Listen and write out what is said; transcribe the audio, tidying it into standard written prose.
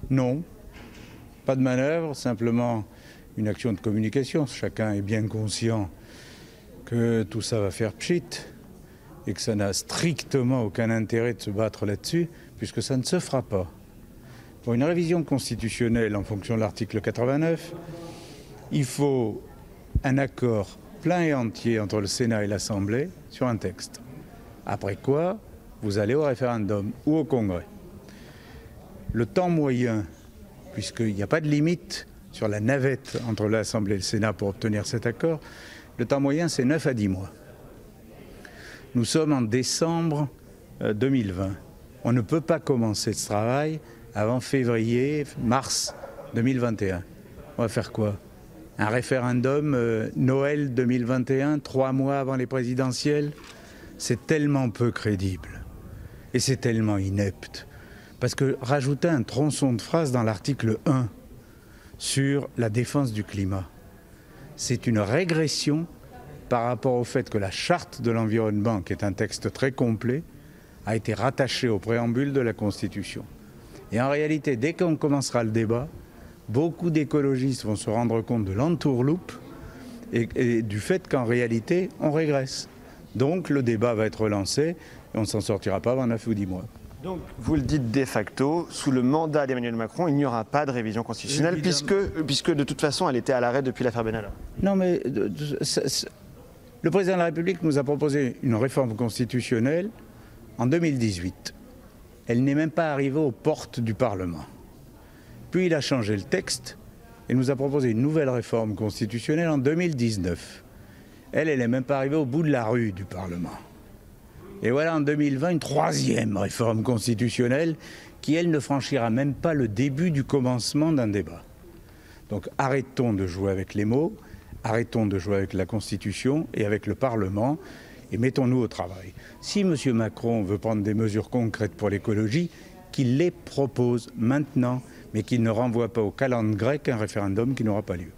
Non, pas de manœuvre, simplement une action de communication. Chacun est bien conscient que tout ça va faire pchit et que ça n'a strictement aucun intérêt de se battre là-dessus, puisque ça ne se fera pas. Pour une révision constitutionnelle en fonction de l'article 89, il faut un accord plein et entier entre le Sénat et l'Assemblée sur un texte. Après quoi, vous allez au référendum ou au Congrès. Le temps moyen, puisqu'il n'y a pas de limite sur la navette entre l'Assemblée et le Sénat pour obtenir cet accord, le temps moyen c'est 9 à 10 mois. Nous sommes en décembre 2020. On ne peut pas commencer ce travail avant février, mars 2021. On va faire quoi? Un référendum Noël 2021, 3 mois avant les présidentielles? C'est tellement peu crédible et c'est tellement inepte. Parce que rajouter un tronçon de phrase dans l'article 1 sur la défense du climat, c'est une régression par rapport au fait que la charte de l'environnement, qui est un texte très complet, a été rattachée au préambule de la Constitution. Et en réalité, dès qu'on commencera le débat, beaucoup d'écologistes vont se rendre compte de l'entourloupe et du fait qu'en réalité, on régresse. Donc le débat va être relancé et on ne s'en sortira pas avant 9 ou 10 mois. Donc, vous le dites de facto, sous le mandat d'Emmanuel Macron, il n'y aura pas de révision constitutionnelle, puisque de toute façon, elle était à l'arrêt depuis l'affaire Benalla. Non, mais le président de la République nous a proposé une réforme constitutionnelle en 2018. Elle n'est même pas arrivée aux portes du Parlement. Puis il a changé le texte et nous a proposé une nouvelle réforme constitutionnelle en 2019. Elle n'est même pas arrivée au bout de la rue du Parlement. Et voilà en 2020 une troisième réforme constitutionnelle qui, elle, ne franchira même pas le début du commencement d'un débat. Donc arrêtons de jouer avec les mots, arrêtons de jouer avec la Constitution et avec le Parlement et mettons-nous au travail. Si M. Macron veut prendre des mesures concrètes pour l'écologie, qu'il les propose maintenant, mais qu'il ne renvoie pas au calendrier grec un référendum qui n'aura pas lieu.